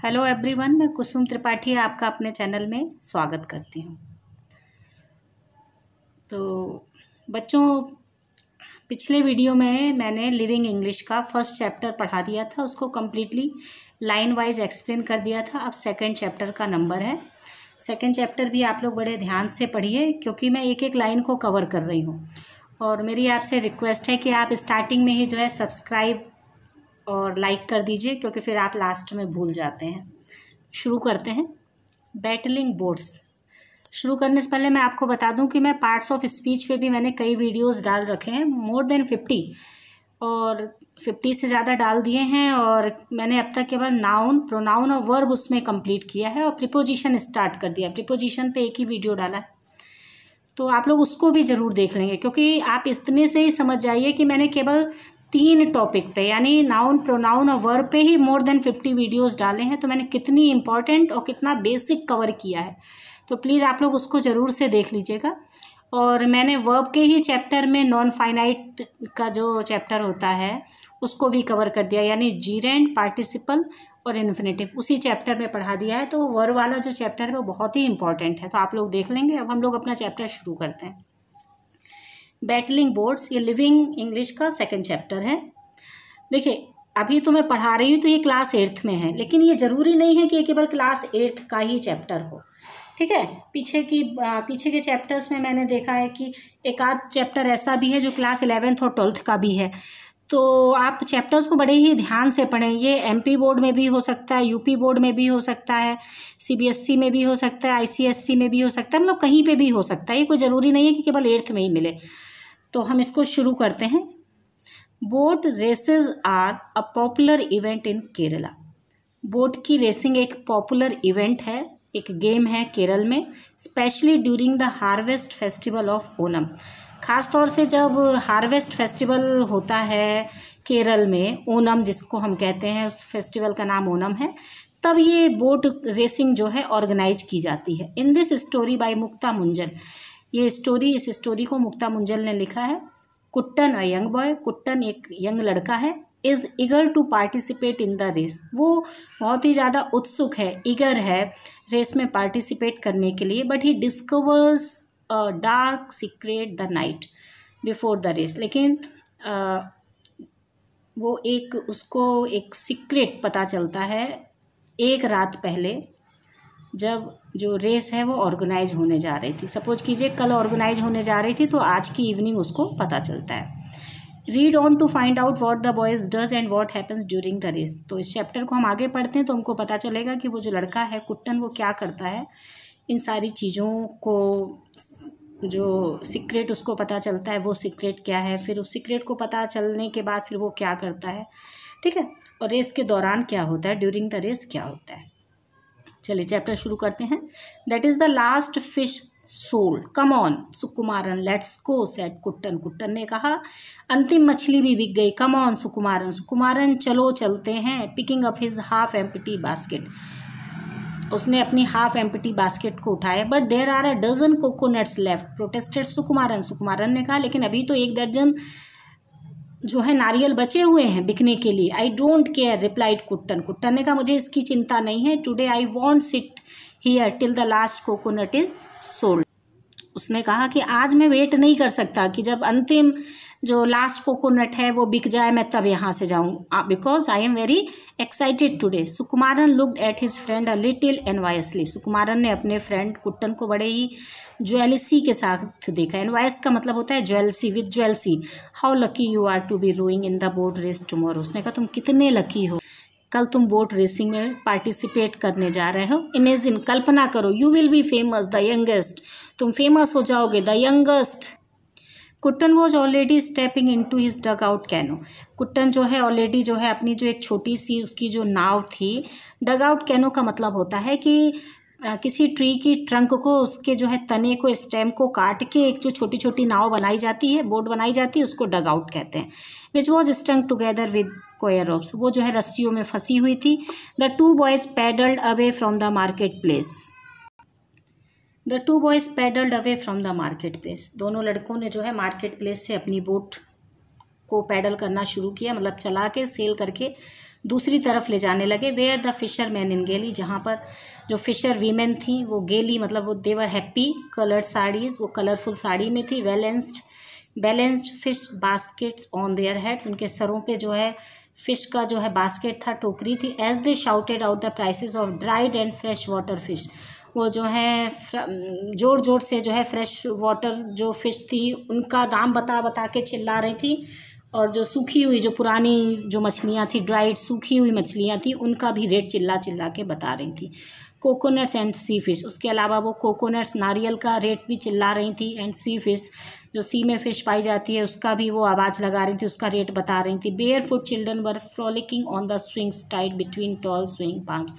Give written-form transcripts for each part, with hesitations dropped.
Hello everyone, मैं कुसुम त्रिपाठी आपका अपने चैनल में स्वागत करती हूँ। तो बच्चों, पिछले वीडियो में मैंने लिविंग इंग्लिश का फर्स्ट चैप्टर पढ़ा दिया था, उसको कम्प्लीटली लाइन वाइज एक्सप्लेन कर दिया था। अब सेकंड चैप्टर का नंबर है। सेकंड चैप्टर भी आप लोग बड़े ध्यान से पढ़िए, क्योंकि मैं एक एक लाइन को कवर कर रही हूँ। और मेरी आपसे रिक्वेस्ट है कि आप स्टार्टिंग में ही जो है सब्सक्राइब और लाइक कर दीजिए, क्योंकि फिर आप लास्ट में भूल जाते हैं। शुरू करते हैं। Battling boards. शुरू करने से पहले मैं आपको बता दूं कि मैं पार्ट्स ऑफ स्पीच पे भी मैंने कई वीडियोस डाल रखे हैं, मोर देन 50 और 50 से ज़्यादा डाल दिए हैं। और मैंने अब तक केवल नाउन, प्रोनाउन और वर्ब उसमें कंप्लीट किया है, और प्रीपोजिशन स्टार्ट कर दिया। प्रीपोजिशन पे एक ही वीडियो डाला है, तो आप लोग उसको भी ज़रूर देख लेंगे, क्योंकि आप इतने से ही समझ जाइए कि मैंने केवल 3 टॉपिक पे, यानी नाउन, प्रोनाउन और वर्ब पे ही मोर देन 50 वीडियोस डाले हैं। तो मैंने कितनी इंपॉर्टेंट और कितना बेसिक कवर किया है, तो प्लीज़ आप लोग उसको ज़रूर से देख लीजिएगा। और मैंने वर्ब के ही चैप्टर में नॉन फाइनाइट का जो चैप्टर होता है उसको भी कवर कर दिया, यानी जीरेंड, पार्टिसिपल और इन्फिनेटिव उसी चैप्टर में पढ़ा दिया है। तो वर्ब वाला जो चैप्टर है वो बहुत ही इंपॉर्टेंट है, तो आप लोग देख लेंगे। अब हम लोग अपना चैप्टर शुरू करते हैं। बैटलिंग बोर्ड्स, ये लिविंग इंग्लिश का सेकंड चैप्टर है। देखिए, अभी तो मैं पढ़ा रही हूँ तो ये क्लास 8th में है, लेकिन ये ज़रूरी नहीं है कि ये केवल क्लास 8th का ही चैप्टर हो, ठीक है। पीछे के चैप्टर्स में मैंने देखा है कि एक आध चैप्टर ऐसा भी है जो क्लास 11th और 12th का भी है। तो आप चैप्टर्स को बड़े ही ध्यान से पढ़ें। ये MP बोर्ड में भी हो सकता है, UP बोर्ड में भी हो सकता है, CBSE में भी हो सकता है, ICSE में भी हो सकता है, मतलब कहीं पे भी हो सकता है। ये कोई ज़रूरी नहीं है कि केवल 8th में ही मिले। तो हम इसको शुरू करते हैं। Boat races are a popular event in Kerala. Boat की रेसिंग एक पॉपुलर इवेंट है, एक गेम है केरल में, specially during the harvest festival of Onam. ख़ास तौर से जब हार्वेस्ट फेस्टिवल होता है केरल में, ओनम जिसको हम कहते हैं, उस फेस्टिवल का नाम ओनम है, तब ये बोट रेसिंग जो है ऑर्गेनाइज की जाती है। In this story by Mukta Munjal, इस स्टोरी को मुक्ता मुंजल ने लिखा है। Kuttan a young boy, Kuttan एक यंग लड़का है, is eager to participate in the race, वो बहुत ही ज़्यादा उत्सुक है, ईगर है रेस में पार्टिसिपेट करने के लिए। But he discovers a dark secret the night before the race, लेकिन उसको एक सीक्रेट पता चलता है एक रात पहले, जब जो रेस है वो ऑर्गेनाइज होने जा रही थी। सपोज कीजिए कल ऑर्गेनाइज होने जा रही थी, तो आज की इवनिंग उसको पता चलता है। Read on to find out what the boys does and what happens during the race. तो इस चैप्टर को हम आगे पढ़ते हैं तो हमको पता चलेगा कि वो जो लड़का है कुट्टन, वो क्या करता है। इन सारी चीज़ों को, जो सीक्रेट उसको पता चलता है वो सीक्रेट क्या है, फिर उस सीक्रेट को पता चलने के बाद फिर वो क्या करता है, ठीक है। और रेस के दौरान क्या होता है, ड्यूरिंग द रेस क्या होता है। चलिए चैप्टर शुरू करते हैं। That is the last fish sold, come on Sukumaran, let's go said Kuttan. Kuttan ने कहा, अंतिम मछली भी बिक गई। कम ऑन सुकुमारन, सुकुमारन चलो चलते हैं। Picking up his half empty basket, उसने अपनी हाफ एम्प्टी बास्केट को उठाया। But there are a dozen coconuts left, protested Sukumaran, Sukumaran ने कहा, लेकिन अभी तो 1 दर्जन जो है नारियल बचे हुए हैं बिकने के लिए। I don't care, replied Kuttan, Kuttan ने कहा, मुझे इसकी चिंता नहीं है। Today I want sit here till the last coconut is sold. उसने कहा कि आज मैं वेट नहीं कर सकता कि जब अंतिम जो लास्ट कोकोनट है वो बिक जाए, मैं तब यहाँ से जाऊँ, because I am very excited today. Sukumaran looked at his friend a little enviously, Sukumaran ने अपने फ्रेंड कुट्टन को बड़े ही ज्वेलसी के साथ देखा। एनवायस का मतलब होता है jealousy, with jealousy. How lucky you are to be rowing in the boat race tomorrow, उसने कहा तुम कितने लकी हो, कल तुम बोट रेसिंग में पार्टिसिपेट करने जा रहे हो। इमेजिन, कल्पना करो, you will be famous, the youngest, तुम फेमस हो जाओगे, the youngest. Kuttan was already stepping into his dugout canoe, Kuttan जो है ऑलरेडी जो है अपनी जो एक छोटी सी उसकी जो नाव थी, डग आउट कैनो का मतलब होता है कि किसी ट्री की ट्रंक को, उसके जो है तने को, स्टेम को काट के एक जो छोटी छोटी नाव बनाई जाती है, बोट बनाई जाती है, उसको डग आउट कहते हैं। Which was strung together with coir ropes, वो जो है रस्सियों में फंसी हुई थी। The 2 boys paddled away from the market place, the 2 boys paddled away from the market place, दोनों लड़कों ने जो है मार्केट प्लेस से अपनी बोट को पैडल करना शुरू किया, मतलब चला के सेल करके दूसरी तरफ ले जाने लगे। Where the fisherman in gaily, जहाँ पर जो फिशर वीमेन थी वो गेली मतलब वो देवर हैप्पी, कलर्ड साड़ीज़, वो कलरफुल साड़ी में थी। Balanced fish baskets on their heads, उनके सरों पे जो है फिश का जो है बास्केट था, टोकरी थी। As they shouted out the prices of dried and fresh water fish, वो जो है जोर जोर से जो है फ्रेश वाटर जो फ़िश थी उनका दाम बता बता के चिल्ला रही थी, और जो सूखी हुई जो पुरानी जो मछलियाँ थी, ड्राइड सूखी हुई मछलियाँ थी, उनका भी रेट चिल्ला चिल्ला के बता रही थी। कोकोनट्स एंड सी फिश, उसके अलावा वो कोकोनट्स नारियल का रेट भी चिल्ला रही थी। एंड सी फिश, जो सी में फ़िश पाई जाती है, उसका भी वो आवाज़ लगा रही थी, उसका रेट बता रही थी। Barefoot children were frolicking on the swings tied between tall swing palms,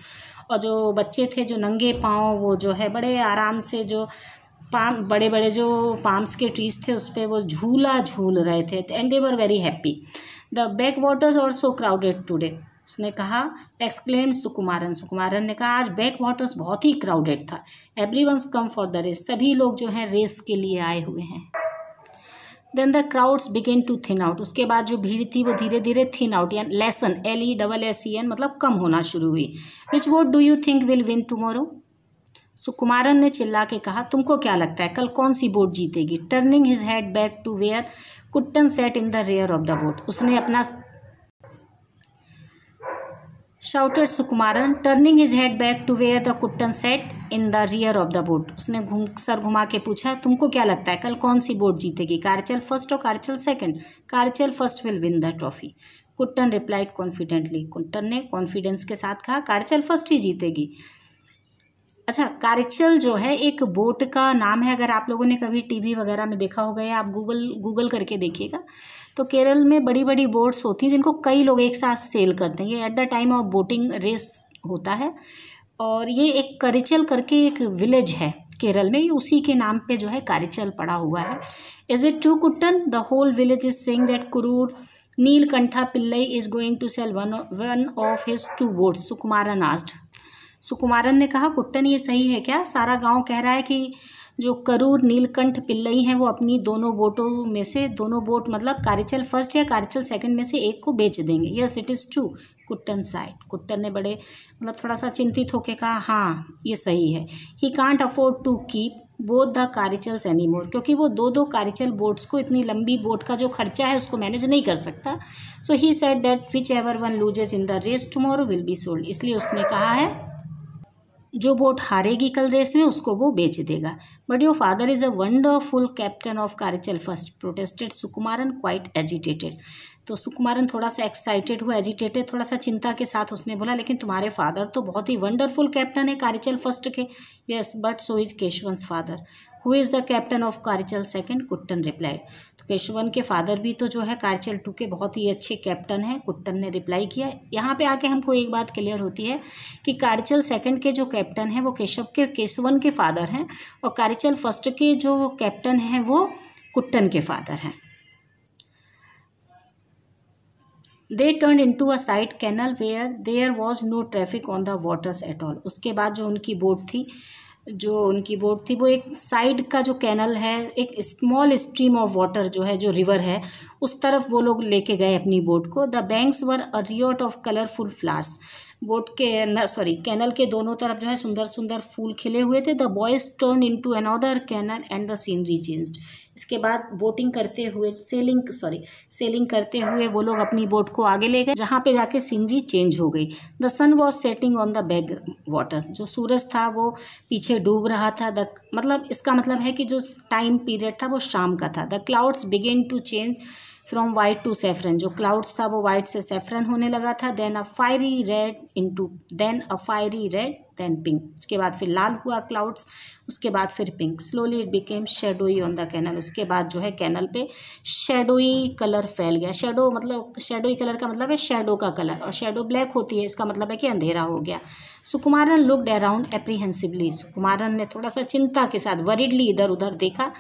और जो बच्चे थे जो नंगे पाँव वो जो है बड़े आराम से जो बड़े बड़े जो पाम्स के ट्रीज थे उस पर वो झूला झूल रहे थे। And they were very happy. The back waters also crowded today, उसने कहा, एक्सक्लेम्ड सुकुमारन, सुकुमारन ने कहा आज बैक वाटर्स बहुत ही क्राउडेड था। Everyone's come for the race, सभी लोग जो हैं रेस के लिए आए हुए हैं। Then the crowds began to thin out, उसके बाद जो भीड़ थी वो धीरे धीरे थिन आउट, यानी लेसन LESSEN मतलब कम होना शुरू हुई। Which boat do you think will win tomorrow, Sukumaran ने चिल्ला के कहा तुमको क्या लगता है कल कौन सी बोट जीतेगी। Turning his head back to where Kuttan sat in the rear of the boat, उसने अपना shouted Sukumaran, turning his head back to where the Kuttan sat in the rear of the boat, उसने सर घुमा के पूछा तुमको क्या लगता है कल कौन सी बोट जीतेगी, कारचल फर्स्ट और Karichal second. Karichal first will win the trophy, Kuttan replied confidently, Kuttan ने कॉन्फिडेंस के साथ कहा कारचल फर्स्ट ही जीतेगी। अच्छा, कारचल जो है एक बोट का नाम है, अगर आप लोगों ने कभी टीवी वगैरह में देखा होगा या आप गूगल करके देखिएगा तो केरल में बड़ी बड़ी बोट्स होती हैं जिनको कई लोग एक साथ सेल करते हैं। ये at the time of boating race होता है, और ये एक करिचल करके एक विलेज है केरल में, ये उसी के नाम पे जो है कारचल पड़ा हुआ है। Is it true Kuttan, the whole village is saying that Kuroor Neelakanta Pillai is going to sell one of his 2 boats, Sukumaran asked, Sukumaran ने कहा कुट्टन ये सही है क्या, सारा गांव कह रहा है कि जो करूर नीलकंठ पिल्लई हैं वो अपनी दोनों बोटों में से, दोनों बोट मतलब कारचल फर्स्ट या कारचल सेकंड में से एक को बेच देंगे। Yes it is true, Kuttan side, Kuttan ने बड़े मतलब थोड़ा सा चिंतित होकर कहा हाँ ये सही है। He can't afford to keep both the Karichals anymore, क्योंकि वो दो कारचल बोट्स को, इतनी लंबी बोट का जो खर्चा है उसको मैनेज नहीं कर सकता। So he said that whichever one loses in the race tomorrow will be sold, इसलिए उसने कहा है जो बोट हारेगी कल रेस में उसको वो बेच देगा। But your father is a wonderful captain of Karichal first, protested Sukumaran quite agitated, तो सुकुमारन थोड़ा सा एक्साइटेड हुआ, एजिटेटेड थोड़ा सा चिंता के साथ उसने बोला लेकिन तुम्हारे फादर तो बहुत ही वंडरफुल कैप्टन है कारचल फर्स्ट के। Yes but so is Keshavan's father, who is the captain of Karichal second, Kuttan replied, तो केशवन के फादर भी तो जो है कारचल 2 के बहुत ही अच्छे कैप्टन हैं, कुट्टन ने रिप्लाई किया। यहाँ पे आके हमको एक बात क्लियर होती है कि कारचल सेकंड के जो कैप्टन हैं वो केशवन के फादर हैं, और कारचल फर्स्ट के जो कैप्टन हैं वो कुट्टन के फादर हैं। They turn into a side canal where there was no traffic on the waters at all, उसके बाद जो उनकी बोट थी वो एक साइड का जो कैनल है, एक स्मॉल स्ट्रीम ऑफ वाटर जो है जो रिवर है उस तरफ वो लोग लेके गए अपनी बोट को। The banks were a riot of colourful flowers, canal के दोनों तरफ जो है सुंदर सुंदर फूल खिले हुए थे। The boys turn into another canal and the scenery changed, इसके बाद सेलिंग करते हुए वो लोग अपनी बोट को आगे ले गए, जहाँ पे जाके सीनरी चेंज हो गई। The sun was setting on the backwater, जो सूरज था वो पीछे डूब रहा था। इसका मतलब है कि जो टाइम पीरियड था वो शाम का था। The clouds began to change from white to saffron, जो क्लाउड्स था वो वाइट से सैफरन होने लगा था। Then a fiery red then pink, उसके बाद फिर लाल हुआ क्लाउड्स, उसके बाद फिर pink. Slowly it became shadowy on the canal, उसके बाद जो है कैनल पे शेडोई कलर फैल गया। शेडोई कलर का मतलब है शेडो का कलर, और शेडो ब्लैक होती है, इसका मतलब है कि अंधेरा हो गया। सुकुमारन लुक्ड अराउंड एप्रीहेंसिवली, सुकुमारन ने थोड़ा सा चिंता के साथ वरीडली इधर उधर देखा।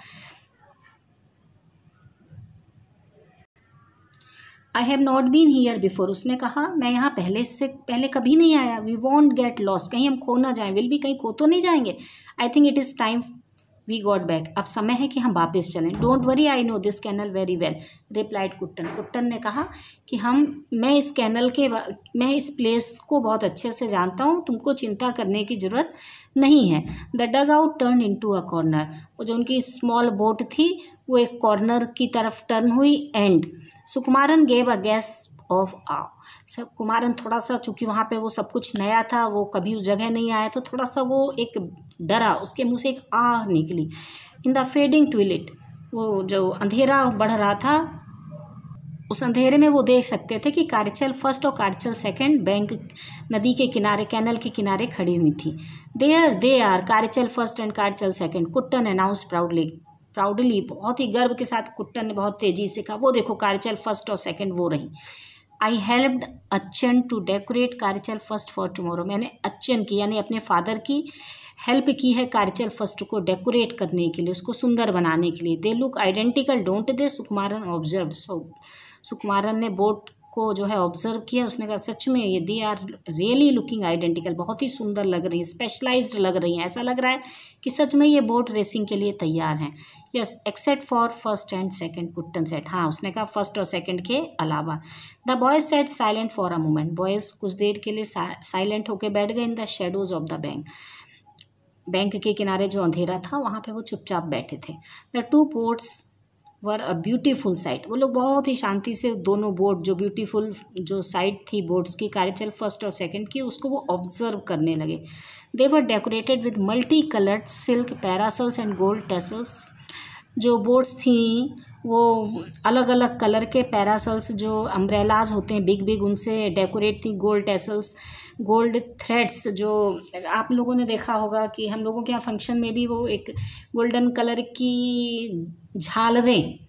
I have not been here before, उसने कहा मैं यहाँ पहले कभी नहीं आया। वी वॉन्ट गेट लॉस्ट, कहीं हम खो ना जाएं, विल भी कहीं खो तो नहीं जाएंगे। I think it is time we got back, अब समय है कि हम वापस चलें। Don't worry, I know this canal very well, replied Kuttan. Kuttan ने कहा कि मैं इस प्लेस को बहुत अच्छे से जानता हूँ, तुमको चिंता करने की ज़रूरत नहीं है। The dugout turn into a corner, वो जो उनकी स्मॉल बोट थी वो एक कॉर्नर की तरफ टर्न हुई। And Sukumaran gave a gasp of awe, Sukumaran थोड़ा सा, चूंकि वहाँ पे वो सब कुछ नया था, वो कभी उस जगह नहीं आया, तो थोड़ा सा वो एक डरा, उसके मुंह से एक आ निकली। इन द फेडिंग ट्विलिट, वो जो अंधेरा बढ़ रहा था, उस अंधेरे में वो देख सकते थे कि कारचल फर्स्ट और कारचल सेकंड बैंक नदी के किनारे, कैनल के किनारे खड़ी हुई थी। They are Karichal first and Karichal second, Kuttan announce proudly, बहुत ही गर्व के साथ कुट्टन ने बहुत तेजी से कहा, वो देखो कारचल फर्स्ट और सेकंड वो रही। I helped Achchan to decorate Karichal first for tomorrow, मैंने अच्छन की यानी अपने फादर की हेल्प की है कारचल फर्स्ट को डेकोरेट करने के लिए, उसको सुंदर बनाने के लिए। They look identical don't they, Sukumaran observe. Sukumaran ने बोट को जो है ऑब्जर्व किया, उसने कहा सच में ये they are really looking identical, बहुत ही सुंदर लग रही है, स्पेशलाइज्ड लग रही हैं, ऐसा लग रहा है कि सच में ये बोट रेसिंग के लिए तैयार हैं। Yes except for first and second, Kuttan set, हाँ उसने कहा फर्स्ट और सेकंड के अलावा। The boys set silent for a moment, boys कुछ देर के लिए साइलेंट होकर बैठ गए। In the shadows of the bank के किनारे जो अंधेरा था वहाँ पे वो चुपचाप बैठे थे। The two boats were a beautiful sight, वो लोग बहुत ही शांति से दोनों बोट, जो ब्यूटीफुल जो साइट थी बोट्स की कारचल फर्स्ट और सेकंड की, उसको वो ऑब्जर्व करने लगे। They were decorated with multi coloured silk parasols and gold tassels, जो बोट्स थी वो अलग अलग कलर के पैरासल्स, जो अम्ब्रेलाज होते हैं बिग बिग, उनसे डेकोरेट थी। गोल्ड टेसल्स, गोल्ड थ्रेड्स, जो आप लोगों ने देखा होगा कि हम लोगों के यहाँ फंक्शन में भी वो एक गोल्डन कलर की झालरें,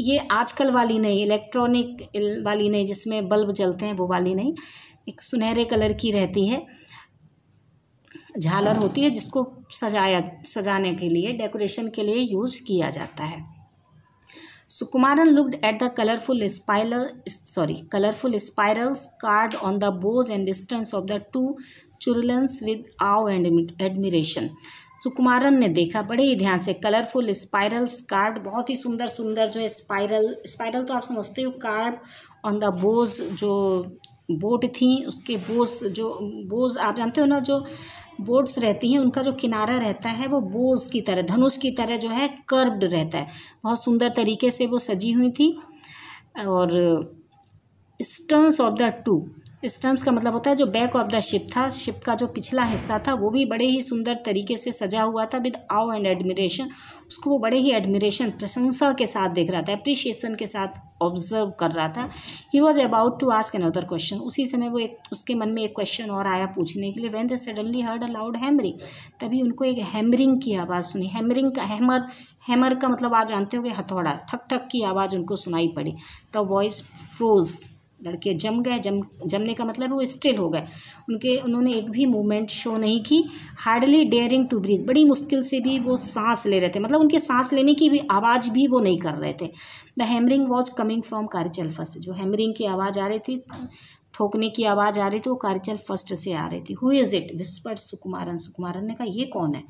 ये आजकल वाली नहीं, इलेक्ट्रॉनिक वाली नहीं जिसमें बल्ब जलते हैं, वो वाली नहीं, एक सुनहरे कलर की रहती है, झालर होती है जिसको सजाने के लिए, डेकोरेशन के लिए यूज़ किया जाता है। Sukumaran looked at the colorful spirals carved on the bows and stems of the two churlans with awe and admiration. Sukumaran ने देखा बड़े ही ध्यान से, कलरफुल स्पाइरल्स कार्ड, बहुत ही सुंदर सुंदर जो है स्पाइरल तो आप समझते हो, कार्ड ऑन द बोज, जो बोट थी उसके बोज आप जानते हो ना, जो बोट्स रहती हैं उनका जो किनारा रहता है वो बोज की तरह, धनुष की तरह जो है कर्व्ड रहता है, बहुत सुंदर तरीके से वो सजी हुई थी। और Sterns of the two, Sterns का मतलब होता है जो बैक ऑफ द शिप था, शिप का जो पिछला हिस्सा था वो भी बड़े ही सुंदर तरीके से सजा हुआ था। विद आव एंड एडमिरेशन, उसको वो बड़े ही एडमिरेशन, प्रशंसा के साथ देख रहा था, अप्रिशिएशन के साथ ऑब्जर्व कर रहा था। He was about to ask another question, उसी समय वो उसके मन में एक क्वेश्चन और आया पूछने के लिए। When they suddenly heard a loud hammering, तभी उनको एक हैमरिंग की आवाज़ सुनी। हैमरिंग का हैमर का मतलब आप जानते हो कि हथौड़ा, ठक ठक की आवाज़ उनको सुनाई पड़ी। द वॉइस फ्रोज, लड़के जम गए, जमने का मतलब वो स्टिल हो गए, उन्होंने एक भी मूवमेंट शो नहीं की। हार्डली डेयरिंग टू ब्रीथ, बड़ी मुश्किल से भी वो सांस ले रहे थे, मतलब उनके सांस लेने की भी आवाज़ भी वो नहीं कर रहे थे। The hammering was coming from Karichal first, जो हैमरिंग की आवाज़ आ रही थी, ठोकने की आवाज़ आ रही थी, वो कारचल फर्स्ट से आ रही थी। Who is it whispered Sukumaran, Sukumaran ने कहा ये कौन है।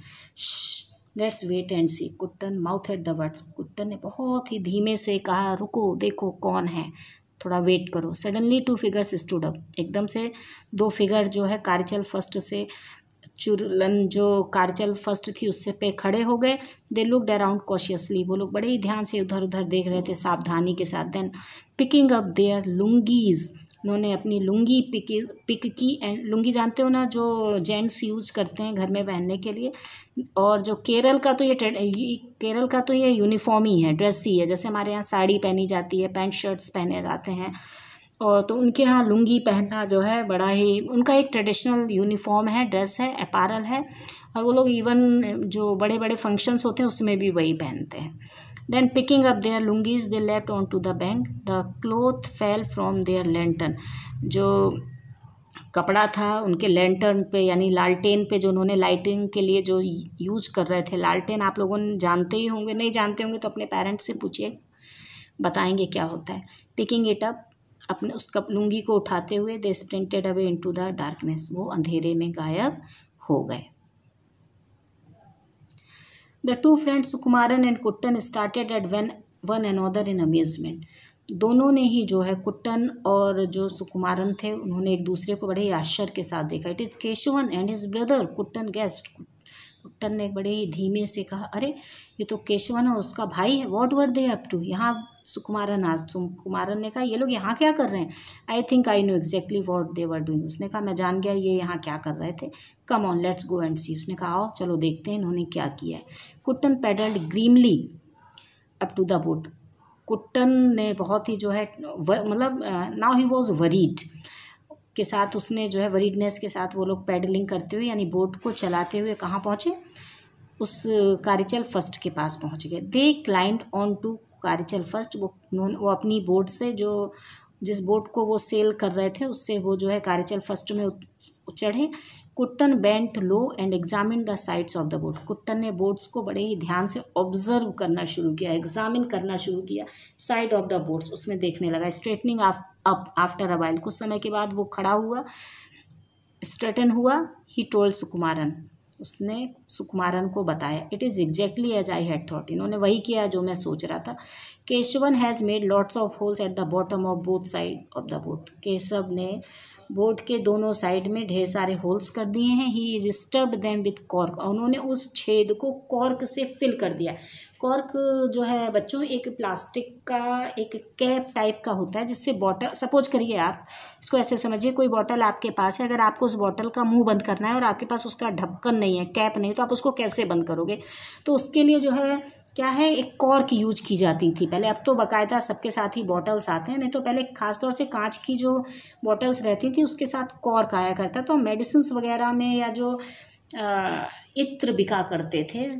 Let's wait and see, Kuttan mouthed the words, Kuttan ने बहुत ही धीमे से कहा रुको देखो कौन है, थोड़ा वेट करो। Suddenly two figures stood up, एकदम से दो फिगर जो है कारचल फर्स्ट से, चुरलन जो कारचल फर्स्ट थी उससे पे खड़े हो गए। दे लुक्ड अराउंड कॉशियसली, वो लोग बड़े ही ध्यान से उधर उधर देख रहे थे, सावधानी के साथ। Then picking up there lungis, उन्होंने अपनी लुंगी पिक की। एंड लुंगी जानते हो ना, जो जेंट्स यूज करते हैं घर में पहनने के लिए। और जो केरल का तो ये यूनिफॉर्म ही है, ड्रेस ही है, जैसे हमारे यहाँ साड़ी पहनी जाती है, पैंट शर्ट्स पहने जाते हैं, और तो उनके यहाँ लुंगी पहनना जो है बड़ा ही उनका एक ट्रेडिशनल यूनिफॉर्म है, ड्रेस है, अपैरल है। और वो लोग इवन जो बड़े बड़े फंक्शंस होते हैं उसमें भी वही पहनते हैं। Then picking up their lungis, they leapt onto the bank. The cloth fell from their lantern. जो कपड़ा था उनके लैंटर्न पे, यानी लालटेन पे, जो उन्होंने लाइटिंग के लिए जो यूज कर रहे थे। लालटेन आप लोगों ने जानते ही होंगे, नहीं जानते होंगे तो अपने पेरेंट्स से पूछिए, बताएंगे क्या होता है। पिकिंग इट अप, अपने उस लुंगी को उठाते हुए, दे sprinted away into the darkness, वो अंधेरे में गायब हो गए। The two friends Sukumaran and Kuttan started at one another in amusement. दोनों ने ही जो है, कुट्टन और जो सुकुमारन थे, उन्होंने एक दूसरे को बड़े ही आश्चर्य के साथ देखा। It is Keshavan and his brother, Kuttan guessed. Kuttan ने बड़े ही धीमे से कहा, अरे ये तो केशवन और उसका भाई है। What were they up to? यहाँ सुकुमारन आज सुकुमारन ने कहा, ये लोग यहाँ क्या कर रहे हैं? I think I know exactly what they were doing. उसने कहा, मैं जान गया ये यहाँ क्या कर रहे थे। Come on let's go and see. उसने कहा, आओ चलो देखते हैं इन्होंने क्या किया है। Kuttan paddled grimly up to the boat. Kuttan ने बहुत ही जो है मतलब नाउ ही वॉज वरीड के साथ, उसने जो है वरीडनेस के साथ वो लोग पैडलिंग करते हुए यानी बोट को चलाते हुए कहाँ पहुँचे? उस कारिचल फर्स्ट के पास पहुँच गए। दे क्लाइंब्ड ऑन टू कारिचल फर्स्ट। वो अपनी बोट से, जो जिस बोट को वो सेल कर रहे थे उससे वो जो है कारिचल फर्स्ट में चढ़े। Kuttan bent low and examine the sides of the boat. Kuttan ने बोट्स को बड़े ही ध्यान से ऑब्जर्व करना शुरू किया, एग्जामिन करना शुरू किया। साइड ऑफ द बोट्स उसमें देखने लगा। Straightening up after a while, कुछ समय के बाद वो खड़ा हुआ, स्ट्रेटन हुआ। ही टोल्ड सुकुमारन, उसने सुकुमारन को बताया, it is exactly as I had thought. इन्होंने वही किया जो मैं सोच रहा था। Keshavan has made lots of holes at the bottom of both side of the boat. Keshav ने बोट के दोनों साइड में ढेर सारे होल्स कर दिए हैं। He is stuffed them with cork, उन्होंने उस छेद को कॉर्क से फिल कर दिया। कॉर्क जो है बच्चों एक प्लास्टिक का एक कैप टाइप का होता है, जिससे बॉटल, सपोज करिए आप इसको ऐसे समझिए, कोई बॉटल आपके पास है, अगर आपको उस बॉटल का मुंह बंद करना है और आपके पास उसका ढक्कन नहीं है, कैप नहीं, तो आप उसको कैसे बंद करोगे? तो उसके लिए जो है क्या है, एक कॉर्क यूज की जाती थी पहले। अब तो बाकायदा सबके साथ ही बॉटल्स आते हैं, नहीं तो पहले खासतौर से कांच की जो बॉटल्स रहती थी उसके साथ कॉर्क आया करता। तो मेडिसिन वगैरह में या जो इत्र बिका करते थे,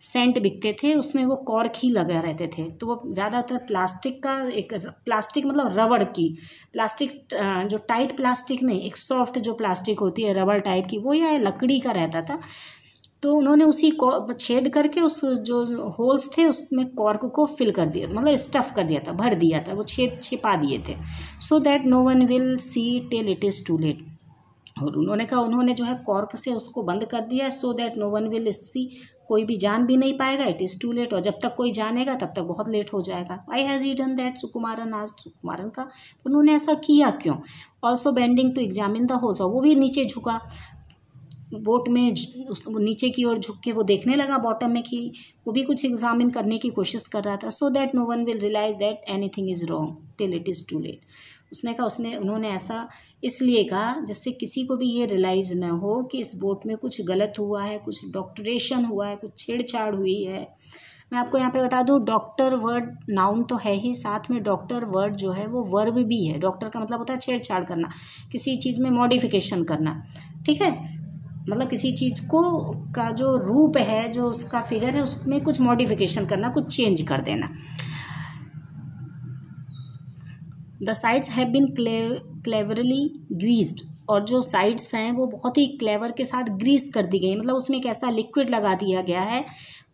सेंट बिकते थे, उसमें वो कॉर्क ही लगा रहते थे। तो वो ज़्यादातर प्लास्टिक का, एक प्लास्टिक मतलब रबड़ की प्लास्टिक, जो टाइट प्लास्टिक नहीं, एक सॉफ्ट जो प्लास्टिक होती है रबड़ टाइप की, वो या लकड़ी का रहता था। तो उन्होंने उसी को छेद करके उस जो होल्स थे उसमें कॉर्क को फिल कर दिया, मतलब स्टफ़ कर दिया था, भर दिया था, वो छेद छिपा दिए थे। So that no one will see till it is too late. और उन्होंने कहा, उन्होंने जो है कॉर्क से उसको बंद कर दिया, so that no one will see, कोई भी जान भी नहीं पाएगा, इट इज़ टू लेट, और जब तक कोई जानेगा तब तक बहुत लेट हो जाएगा। I has he done that? Sukumaran आज, सुकुमारन का उन्होंने ऐसा किया क्यों? Also bending to examine the holes, वो भी नीचे झुका बोट में, उस नीचे की ओर झुक के वो देखने लगा बॉटम में कि वो भी कुछ एग्जामिन करने की कोशिश कर रहा था। So that no one will realise that anything is wrong till it is too late. उसने कहा, उन्होंने ऐसा इसलिए कहा जिससे किसी को भी ये रियलाइज़ न हो कि इस बोट में कुछ गलत हुआ है, कुछ डॉक्टरेशन हुआ है, कुछ छेड़छाड़ हुई है। मैं आपको यहाँ पे बता दूँ, डॉक्टर वर्ड नाउन तो है ही, साथ में डॉक्टर वर्ड जो है वो वर्ब भी है। डॉक्टर का मतलब होता है छेड़छाड़ करना, किसी चीज़ में मॉडिफिकेशन करना, ठीक है, मतलब किसी चीज़ को का जो रूप है, जो उसका फिगर है, उसमें कुछ मॉडिफिकेशन करना, कुछ चेंज कर देना। The sides have been cleverly greased, और जो साइड्स हैं वो बहुत ही क्लेवर के साथ ग्रीस कर दी गई, मतलब उसमें एक ऐसा लिक्विड लगा दिया गया है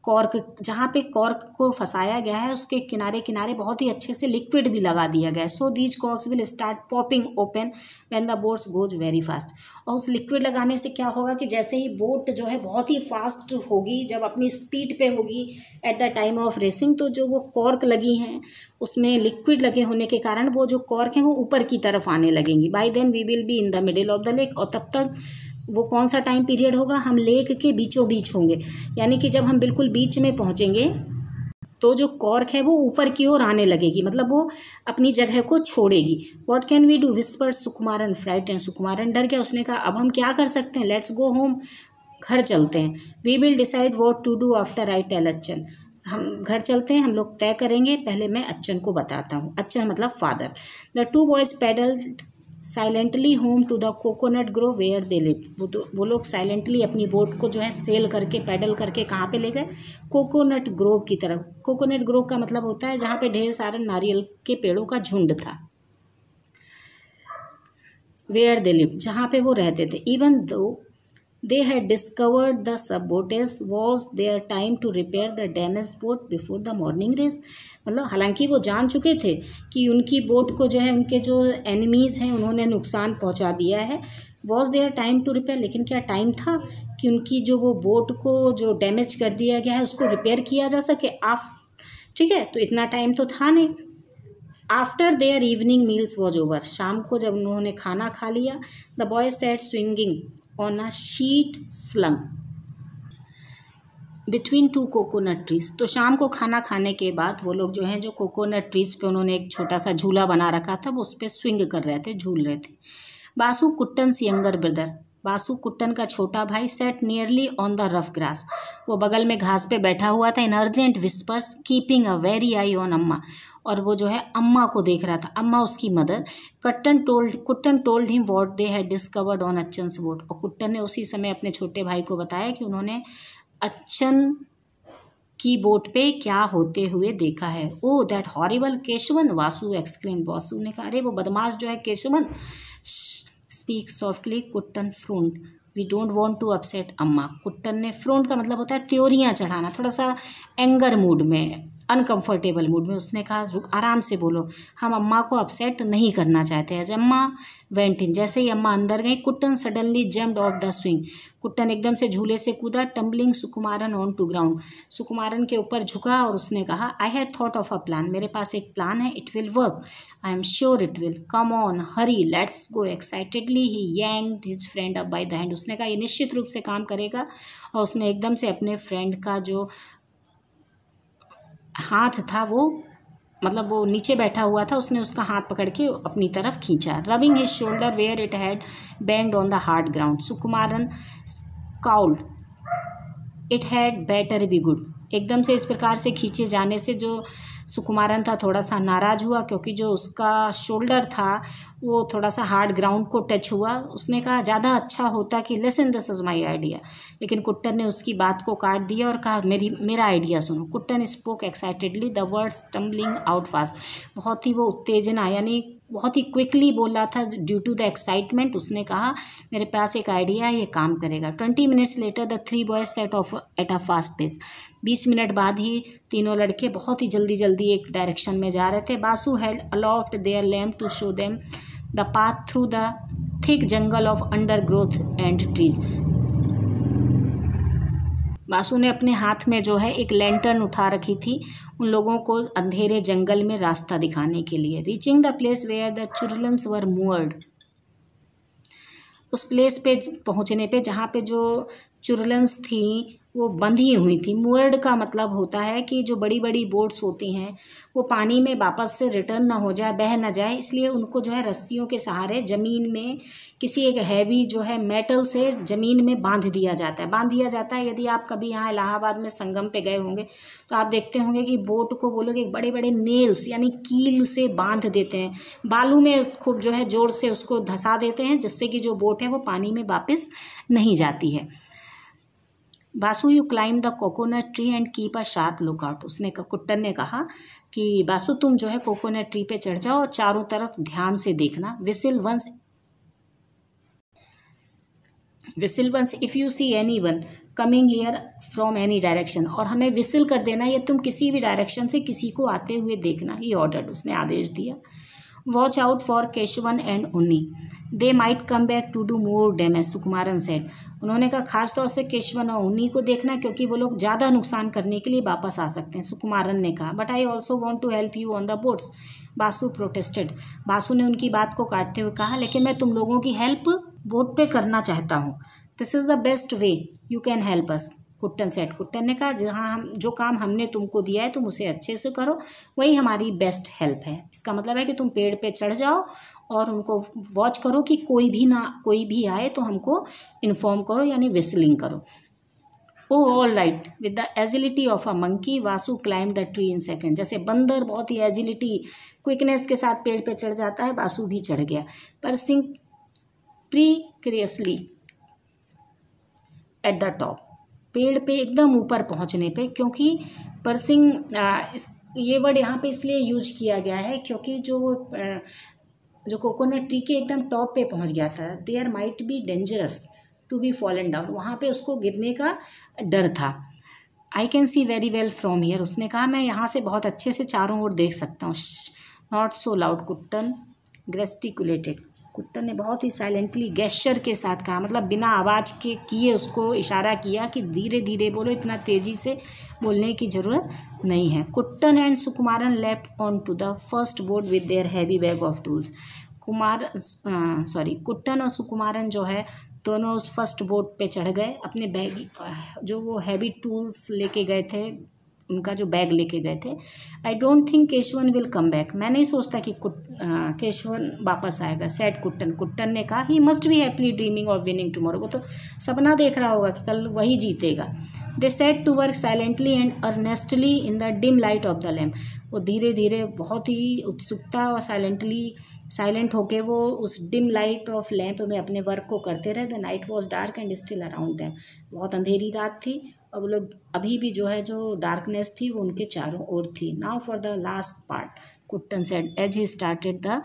कॉर्क, जहाँ पे कॉर्क को फंसाया गया है उसके किनारे किनारे बहुत ही अच्छे से लिक्विड भी लगा दिया गया है। So these corks will start popping open when the boats goes very fast. और उस लिक्विड लगाने से क्या होगा कि जैसे ही बोट जो है बहुत ही फास्ट होगी, जब अपनी स्पीड पे होगी eight the time of racing, तो जो वो कॉर्क लगी हैं उसमें लिक्विड लगे होने के कारण वो जो कॉर्क हैं वो ऊपर की तरफ आने लगेंगी। By then we will be in the middle of the lake, और तब तक वो कौन सा टाइम पीरियड होगा, हम लेक के बीचों बीच होंगे, यानी कि जब हम बिल्कुल बीच में पहुंचेंगे तो जो कॉर्क है वो ऊपर की ओर आने लगेगी, मतलब वो अपनी जगह को छोड़ेगी। What can we do whispered Sukumaran frightened, Sukumaran डर गया। उसने कहा, अब हम क्या कर सकते हैं, लेट्स गो होम, घर चलते हैं। We will decide what to do after I tell Achchan, हम घर चलते हैं, हम लोग तय करेंगे, पहले मैं अच्छन को बताता हूँ। अच्छन मतलब father. The two boys paddled silently home to the coconut grove where they live. वो लोग साइलेंटली अपनी बोट को जो है सेल करके, पैडल करके कहाँ पे ले गए, कोकोनट ग्रोव की तरफ। कोकोनट ग्रोव का मतलब होता है जहाँ पे ढेर सारे नारियल के पेड़ों का झुंड था। वेयर दे लिव, जहाँ पे वो रहते थे। Even though they had discovered the sabotage, was their time to repair the damaged boat before the morning race। मतलब हालांकि वो जान चुके थे कि उनकी बोट को जो है उनके जो एनिमीज़ हैं उन्होंने नुकसान पहुंचा दिया है, was there time to repair, लेकिन क्या टाइम था कि उनकी जो वो बोट को जो डैमेज कर दिया गया है उसको रिपेयर किया जा सके? ठीक है, तो इतना टाइम तो था नहीं। After their evening meals was over, शाम को जब उन्होंने खाना खा लिया, the boy set swinging on a sheet slung between two coconut trees. तो शाम को खाना खाने के बाद वो लोग जो हैं, जो कोकोनट ट्रीज पे उन्होंने एक छोटा सा झूला बना रखा था, वो उस पर स्विंग कर रहे थे, झूल रहे थे। बासु कुट्टन्स यंगर ब्रदर, बासु कुट्टन का छोटा भाई, sat nearly on the rough grass, वो बगल में घास पे बैठा हुआ था। In urgent whispers keeping a wary eye on Amma, और वो जो है अम्मा को देख रहा था, अम्मा उसकी mother. Kuttan told him what they had discovered on Achchan's boat, और कुट्टन ने उसी समय अपने छोटे भाई को बताया कि उन्होंने अच्छन की बोट पे क्या होते हुए देखा है। Oh that horrible Keshavan, Vasu exclaim, Vasu ने कहा, अरे वो बदमाश जो है Keshavan. Speak softly, Kuttan frowned, we don't want to upset Amma. Kuttan ने, फ्रोन्ड का मतलब होता है त्योरियाँ चढ़ाना, थोड़ा सा एंगर मूड में, अनकंफर्टेबल मूड में। उसने कहा, रुक, आराम से बोलो, हम अम्मा को अपसेट नहीं करना चाहते हैं। अम्मा वेंट इन, जैसे ही अम्मा अंदर गई, Kuttan suddenly jumped off the swing, Kuttan एकदम से झूले से कूदा। Tumbling Sukumaran on to ground, Sukumaran के ऊपर झुका और उसने कहा, I have thought of a plan, मेरे पास एक प्लान है, it will work, I am sure it will, come on hurry let's go. Excitedly he yanked his friend up by the hand, उसने कहा ये निश्चित रूप से काम करेगा, और उसने एकदम से अपने फ्रेंड का जो हाथ था, वो मतलब वो नीचे बैठा हुआ था, उसने उसका हाथ पकड़ के अपनी तरफ खींचा। Rubbing his shoulder where it had banged on the hard ground, Sukumaran scowled, it had better be good. एकदम से इस प्रकार से खींचे जाने से जो सुकुमारन था थोड़ा सा नाराज़ हुआ, क्योंकि जो उसका शोल्डर था वो थोड़ा सा हार्ड ग्राउंड को टच हुआ। उसने कहा ज़्यादा अच्छा होता कि listen this is my idea, लेकिन कुट्टन ने उसकी बात को काट दिया और कहा, मेरा आइडिया सुनो। Kuttan spoke excitedly, the words tumbling out fast, बहुत ही वो उत्तेजना, यानी बहुत ही क्विकली बोल रहा था ड्यू टू द एक्साइटमेंट। उसने कहा, मेरे पास एक आइडिया है, ये काम करेगा। 20 minutes later the three boys set off at a fast pace, 20 minute बाद ही तीनों लड़के बहुत ही जल्दी जल्दी एक डायरेक्शन में जा रहे थे। Basu had aloft their lamp to show them the path through the thick jungle of undergrowth and trees, Basu ने अपने हाथ में जो है एक लैंटर्न उठा रखी थी, उन लोगों को अंधेरे जंगल में रास्ता दिखाने के लिए। Reaching the place where the churulans were moored, उस प्लेस पे पहुंचने पे जहाँ पे जो चुरलन्स थी वो बंधी हुई थी। मूवर्ड का मतलब होता है कि जो बड़ी बड़ी बोट्स होती हैं वो पानी में वापस से रिटर्न ना हो जाए, बह ना जाए, इसलिए उनको जो है रस्सियों के सहारे ज़मीन में किसी एक हैवी जो है मेटल से ज़मीन में बांध दिया जाता है। यदि आप कभी यहाँ इलाहाबाद में संगम पे गए होंगे तो आप देखते होंगे कि बोट को वो लोग एक बड़े बड़े नेल्स यानी कील से बांध देते हैं, बालू में खूब जो है जोर से उसको धंसा देते हैं, जिससे कि जो बोट है वो पानी में वापस नहीं जाती है। Basu you climb the coconut tree and keep a sharp lookout, उसने कुट्टन ने कहा कि बासु तुम जो है कोकोनट ट्री पे चढ़ जाओ और चारों तरफ ध्यान से देखना। Whistle once if you see any one coming here from any direction, और हमें विसिल कर देना ये तुम किसी भी डायरेक्शन से किसी को आते हुए देखना। ही ऑर्डर्ड, उसने आदेश दिया। Watch out for Keshavan and Unni, they might come back to do more damage, Sukumaran said, उन्होंने कहा खास तौर से केशवन और उन्नी को देखना क्योंकि वो लोग ज़्यादा नुकसान करने के लिए वापस आ सकते हैं। सुकुमारन ने कहा, but I also want to help you on the boats, Basu protested, Basu ने उनकी बात को काटते हुए कहा, लेकिन मैं तुम लोगों की हेल्प बोट पे करना चाहता हूँ। This is the best way you can help us, Kuttan said, Kuttan ने कहा, जहाँ हम जो काम हमने तुमको दिया है तुम उसे अच्छे से करो, वही हमारी बेस्ट हेल्प है। इसका मतलब है कि तुम पेड़ पे चढ़ जाओ और उनको वॉच करो कि कोई भी आए तो हमको इन्फॉर्म करो, यानी विस्लिंग करो। Oh all right, with the agility of a monkey Vasu climb the tree in second, जैसे बंदर बहुत ही एजिलिटी क्विकनेस के साथ पेड़ पे चढ़ जाता है, वासु भी चढ़ गया। परसिंग प्रीकरियसली एट द टॉप, पेड़ पे एकदम ऊपर पहुंचने पे, क्योंकि परसिंग ये वर्ड यहाँ पे इसलिए यूज किया गया है क्योंकि जो कोकोनट ट्री के एकदम टॉप पे पहुंच गया था, there might be dangerous to be fallen down, वहाँ पे उसको गिरने का डर था। I can see very well from here, उसने कहा मैं यहाँ से बहुत अच्छे से चारों ओर देख सकता हूँ। Not so loud, Kuttan gesticulated, Kuttan ने बहुत ही साइलेंटली गेस्चर के साथ कहा, मतलब बिना आवाज़ के किए उसको इशारा किया कि धीरे धीरे बोलो, इतना तेज़ी से बोलने की ज़रूरत नहीं है। Kuttan and Sukumaran left on to the first boat with their heavy bag of tools. Kuttan और सुकुमारन जो है दोनों उस फर्स्ट बोट पे चढ़ गए, अपने बैग जो वो हैवी टूल्स लेके गए थे, उनका जो बैग लेके गए थे। I don't think Keshavan will come back. मैं नहीं सोचता कि केशवन वापस आएगा, सेड कुट्टन। कुट्टन ने कहा he must be happily dreaming of winning tomorrow. वो तो सपना देख रहा होगा कि कल वही जीतेगा। They set to work silently and earnestly in the dim light of the lamp. वो धीरे धीरे बहुत ही उत्सुकता और साइलेंट होके वो उस डिम लाइट ऑफ लैम्प में अपने वर्क को करते रहे। The night was dark and still around them. बहुत अंधेरी रात थी और वो लोग अभी भी जो है जो डार्कनेस थी वो उनके चारों ओर थी। Now for the last part, Kuttan said as he started the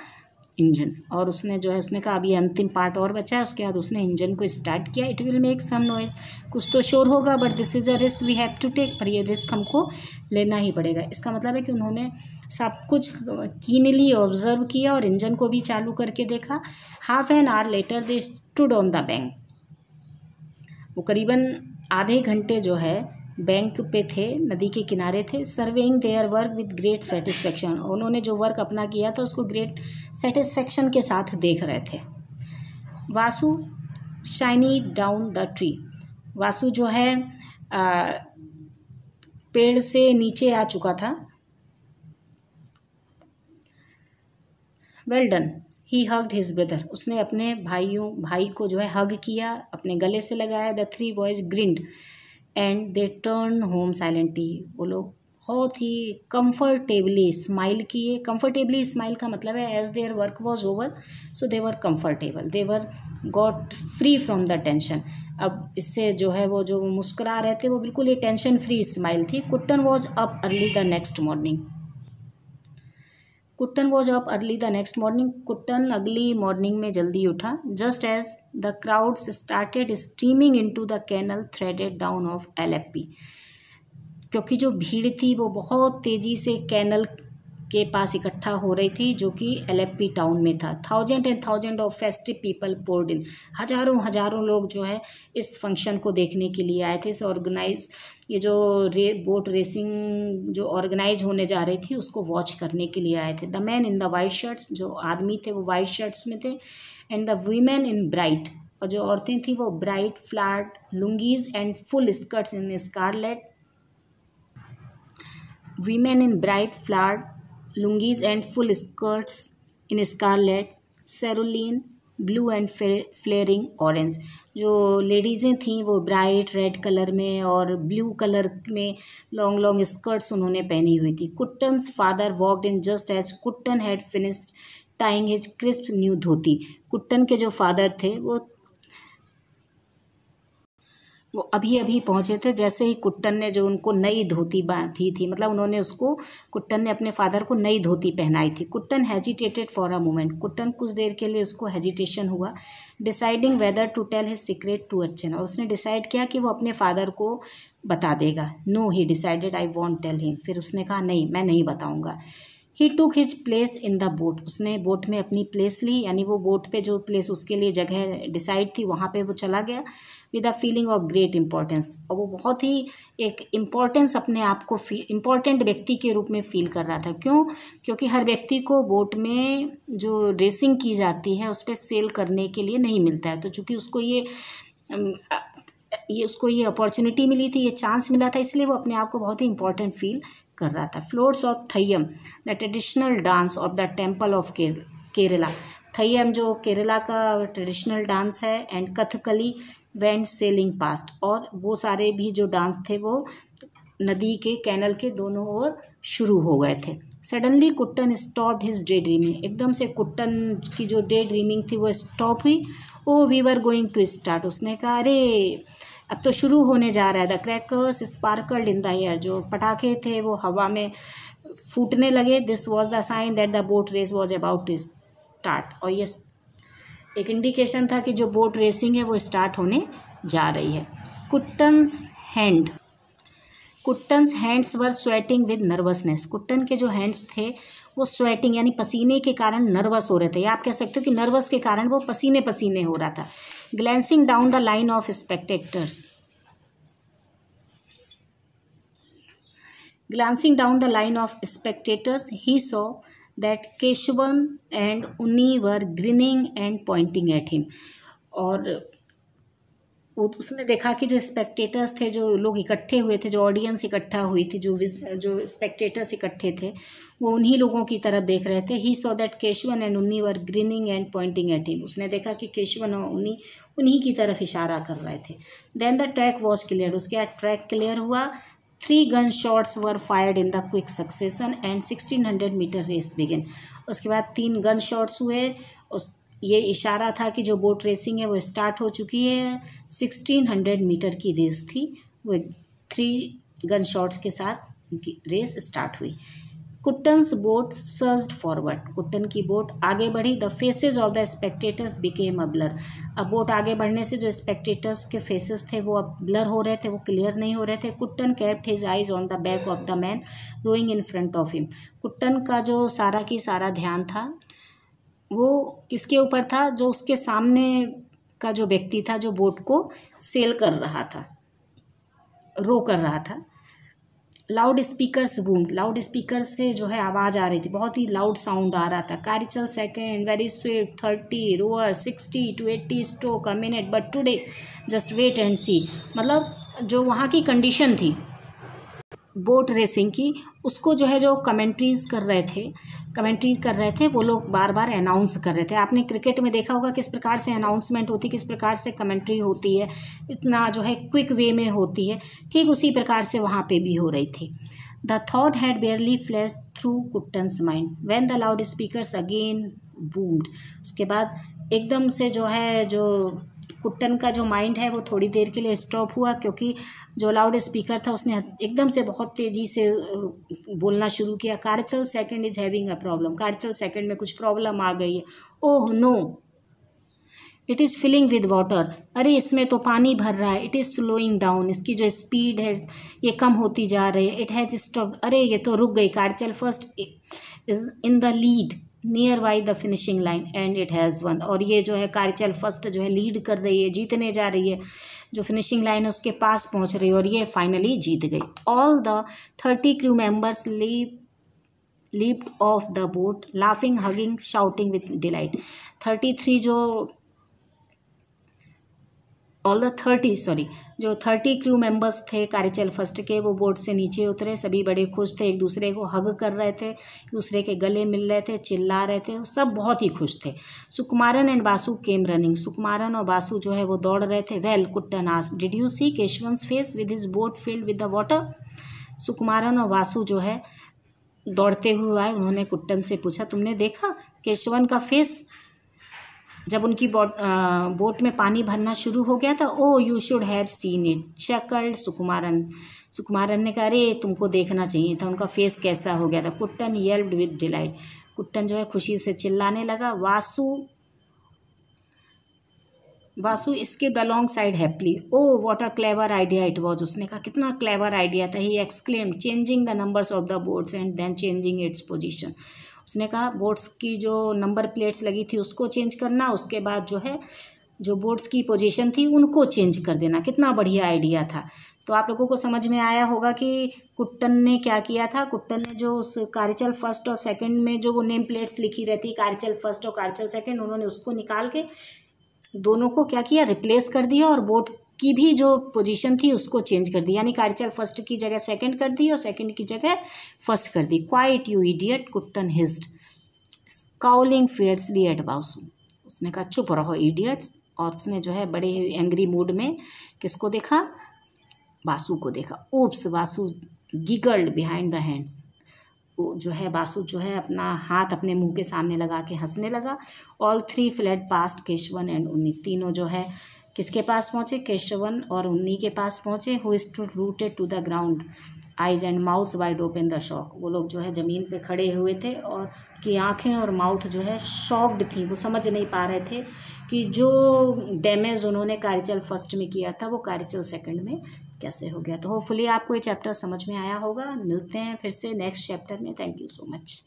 engine. और उसने जो है उसने कहा अभी अंतिम पार्ट और बचा है। उसके बाद उसने इंजन को स्टार्ट किया। It will make some noise, कुछ तो शोर होगा, but this is a risk we have to take. पर ये रिस्क हमको लेना ही पड़ेगा। इसका मतलब है कि उन्होंने सब कुछ कीनली ऑब्जर्व किया और इंजन को भी चालू करके देखा। Half an hour later they stood on the bank. वो करीबन आधे घंटे जो है बैंक पे थे, नदी के किनारे थे। Surveying their work with great satisfaction. उन्होंने जो वर्क अपना किया था उसको ग्रेट सेटिस्फेक्शन के साथ देख रहे थे। Vasu shiny down the tree. Vasu जो है पेड़ से नीचे आ चुका था। Well done. ही हग्ड हिज ब्रदर। उसने अपने भाई को जो है हग किया, अपने गले से लगाया। The three boys grinned and they turn home silently. वो लोग बहुत ही कंफर्टेबली स्माइल किए। कंफर्टेबली स्माइल का मतलब है as their work was over so they were comfortable, they were got free from the tension. अब इससे जो है वो जो मुस्कुरा रहे थे वो बिल्कुल ये टेंशन फ्री स्माइल थी। Kuttan was up early the next morning. Kuttan was up early the next morning. Kuttan अगली मॉर्निंग में जल्दी उठा। Just as the crowds started streaming into the canal threaded down of Alleppey. क्योंकि जो भीड़ थी वो बहुत तेज़ी से कैनल के पास इकट्ठा हो रही थी जो कि एलेप्पी टाउन में था। Thousand and thousand of festive people poured in. हजारों लोग जो है इस फंक्शन को देखने के लिए आए थे। इस ऑर्गेनाइज ये जो बोट रेसिंग जो ऑर्गेनाइज होने जा रही थी उसको वॉच करने के लिए आए थे। The men in the white shirts, जो आदमी थे वो वाइट शर्ट्स में थे। And the women in bright, और जो औरतें थी वो bright flat lungis and full skirts in scarlet. Women in bright flat lungis and full skirts in scarlet, cerulean, blue and flaring orange. जो लेडीज़ें थीं वो ब्राइट रेड कलर में और ब्लू कलर में लॉन्ग स्कर्ट्स उन्होंने पहनी हुई थी। कुट्टन्स father walked in just as Kuttan had finished tying his crisp new dhoti. Kuttan के जो फादर थे वो अभी पहुँचे थे। जैसे ही कुट्टन ने जो उनको नई धोती बांधी थी, मतलब उन्होंने उसको, कुट्टन ने अपने फादर को नई धोती पहनाई थी। Kuttan hesitated for a moment. Kuttan कुछ देर के लिए उसको हेजिटेशन हुआ। Deciding whether to tell his secret to Achchan. और उसने डिसाइड किया कि वो अपने फादर को बता देगा। No, he decided I won't tell him. फिर उसने कहा नहीं, मैं नहीं बताऊँगा। He took his place in the boat. उसने बोट में अपनी प्लेस ली, यानी वो बोट पे जो प्लेस उसके लिए जगह डिसाइड थी वहाँ पे वो चला गया with a feeling of great importance. और वो बहुत ही एक इम्पॉर्टेंस अपने आप को इम्पॉर्टेंट व्यक्ति के रूप में फील कर रहा था। क्यों? क्योंकि हर व्यक्ति को बोट में जो रेसिंग की जाती है उस पर सेल करने के लिए नहीं मिलता है। तो चूँकि उसको ये अपॉर्चुनिटी मिली थी, ये चांस मिला था, इसलिए वो अपने आप को बहुत ही इंपॉर्टेंट फील कर रहा था। Floors of Theyyam, the traditional dance of the temple of Kerala. Theyyam जो केरला का ट्रेडिशनल डांस है, and Kathakali went selling past. और वो सारे भी जो डांस थे वो नदी के कैनल के दोनों ओर शुरू हो गए थे। Suddenly Kuttan stopped his day dreaming. एकदम से कुट्टन की जो डे ड्रीमिंग थी वो स्टॉप हुई। Oh we were going to start. उसने कहा अरे अब तो शुरू होने जा रहा है। The crackers sparkled in the air. जो पटाखे थे वो हवा में फूटने लगे। This was the sign that the boat race was about to start. और ये एक इंडिकेशन था कि जो बोट रेसिंग है वो स्टार्ट होने जा रही है। Kuttan's hands were sweating with nervousness. Kuttan के जो हैंड्स थे वो स्वेटिंग यानी पसीने के कारण नर्वस हो रहे थे, या आप कह सकते हो कि नर्वस के कारण वो पसीने पसीने हो रहा था। Glancing down the line of spectators, glancing down the line of spectators, he saw that Keshavan and Unni were grinning and pointing at him. और उसने देखा कि जो स्पेक्टेटर्स थे, जो लोग इकट्ठे हुए थे, जो ऑडियंस इकट्ठा हुई थी, जो स्पेक्टेटर्स इकट्ठे थे, वो उन्हीं लोगों की तरफ देख रहे थे। He saw that Keshavan and Unni were grinning and pointing at him, उसने देखा कि केशवन और उन्नी उन्हीं की तरफ इशारा कर रहे थे। Then the track was clear, उसके बाद ट्रैक क्लियर हुआ। 3 gun shots were fired in the quick succession and 1600 metre race begin. उसके बाद 3 गन शॉट्स हुए, ये इशारा था कि जो बोट रेसिंग है वो स्टार्ट हो चुकी है। 1600 मीटर की रेस थी, वो 3 गन शॉट्स के साथ रेस स्टार्ट हुई। कुट्टन्स बोट सर्ज्ड फॉरवर्ड, कुट्टन की बोट आगे बढ़ी। The faces of the spectators became a blur, अब बोट आगे बढ़ने से जो स्पेक्टेटर्स के फेसेस थे वो अब ब्लर हो रहे थे, वो क्लियर नहीं हो रहे थे। Kuttan kept his eyes on the back of the man rowing in front of him, Kuttan का जो सारा की सारा ध्यान था वो किसके ऊपर था, जो उसके सामने का जो व्यक्ति था, जो बोट को सेल कर रहा था, रो कर रहा था। Loud speakers boom, loud speaker से जो है आवाज़ आ रही थी, बहुत ही लाउड साउंड आ रहा था। Karichal second very swift 30 rower 60 to 80 stroke a minute but today just wait and see, मतलब जो वहाँ की कंडीशन थी बोट रेसिंग की, उसको जो है जो कमेंट्री कर रहे थे वो लोग बार बार अनाउंस कर रहे थे। आपने क्रिकेट में देखा होगा किस प्रकार से अनाउंसमेंट होती है, किस प्रकार से कमेंट्री होती है, इतना जो है क्विक वे में होती है, ठीक उसी प्रकार से वहाँ पे भी हो रही थी। The thought had barely flash through Kuttan's mind when the loud speakers again boomed, उसके बाद एकदम से जो है जो कुट्टन का जो माइंड है वो थोड़ी देर के लिए स्टॉप हुआ, क्योंकि जो लाउड स्पीकर था उसने एकदम से बहुत तेज़ी से बोलना शुरू किया। Karichal second is having a problem, Karichal second में कुछ प्रॉब्लम आ गई है। Oh no it is filling with water, अरे इसमें तो पानी भर रहा है। इट इज़ स्लोइंग डाउन, इसकी जो स्पीड है ये कम होती जा रही है। इट हैज़ स्टॉप्ड, अरे ये तो रुक गई। Karichal first is in the lead near by the finishing line and it has won, और ये जो है कार्चल फर्स्ट जो है लीड कर रही है, जीतने जा रही है, जो फिनिशिंग लाइन है उसके पास पहुंच रही है और ये फाइनली जीत गई। All the 30 crew members leaped off the boat laughing, hugging, shouting with delight। 33 जो जो 30 क्रू मेंबर्स थे कैरिचल फर्स्ट के, वो बोट से नीचे उतरे, सभी बड़े खुश थे, एक दूसरे को हग कर रहे थे, दूसरे के गले मिल रहे थे, चिल्ला रहे थे, सब बहुत ही खुश थे। Sukumaran and Basu came running, Sukumaran और बासु जो है वो दौड़ रहे थे। Well Kuttan asked did you see Keshavan's face with his boat filled with the water, Sukumaran और बासु जो है दौड़ते हुए आए, उन्होंने कुट्टन से पूछा तुमने देखा केशवन का फेस जब उनकी बोट में पानी भरना शुरू हो गया था। Oh you should have seen it chuckled Sukumaran, Sukumaran ने कहा अरे तुमको देखना चाहिए था उनका फेस कैसा हो गया था। Kuttan yelled with delight, Kuttan जो है खुशी से चिल्लाने लगा। Vasu skipped alongside happily, oh what a clever idea it was, उसने कहा कितना क्लेवर आइडिया था। He exclaimed changing the numbers of the boats and then changing its position, उसने कहा बोट्स की जो नंबर प्लेट्स लगी थी उसको चेंज करना, उसके बाद जो है जो बोट्स की पोजीशन थी उनको चेंज कर देना। कितना बढ़िया आइडिया था। तो आप लोगों को समझ में आया होगा कि कुट्टन ने क्या किया था। कुट्टन ने जो उस कैरिचल फर्स्ट और सेकंड में जो वो नेम प्लेट्स लिखी रहती, कैरिचल फर्स्ट और कैरिचल सेकंड, उन्होंने उसको निकाल के दोनों को क्या किया, रिप्लेस कर दिया, और बोट की भी जो पोजीशन थी उसको चेंज कर दी, यानी कैरिचल फर्स्ट की जगह सेकंड कर दी और सेकंड की जगह फर्स्ट कर दी। Quiet you idiot, Kuttan hissed scowling fiercely at Basu, उसने कहा चुप रहो इडियट्स, और उसने जो है बड़े एंग्री मूड में किसको देखा, बासु को देखा। Oops, Basu giggled behind the hands, वो जो है बासु जो है अपना हाथ अपने मुंह के सामने लगा के हंसने लगा। All three fled past Keshavan and उन्नी, तीनों जो है किसके पास पहुँचे, केशवन और उन्नी के पास पहुँचे। Who stood rooted to the ground eyes and mouth wide open the shock, वो लोग जो है ज़मीन पे खड़े हुए थे और की आँखें और माउथ जो है शॉक्ड थी, वो समझ नहीं पा रहे थे कि जो डैमेज उन्होंने कैरिचल फर्स्ट में किया था वो कैरिचल सेकंड में कैसे हो गया। तो होपफुली आपको ये चैप्टर समझ में आया होगा। मिलते हैं फिर से नेक्स्ट चैप्टर में। Thank you so much.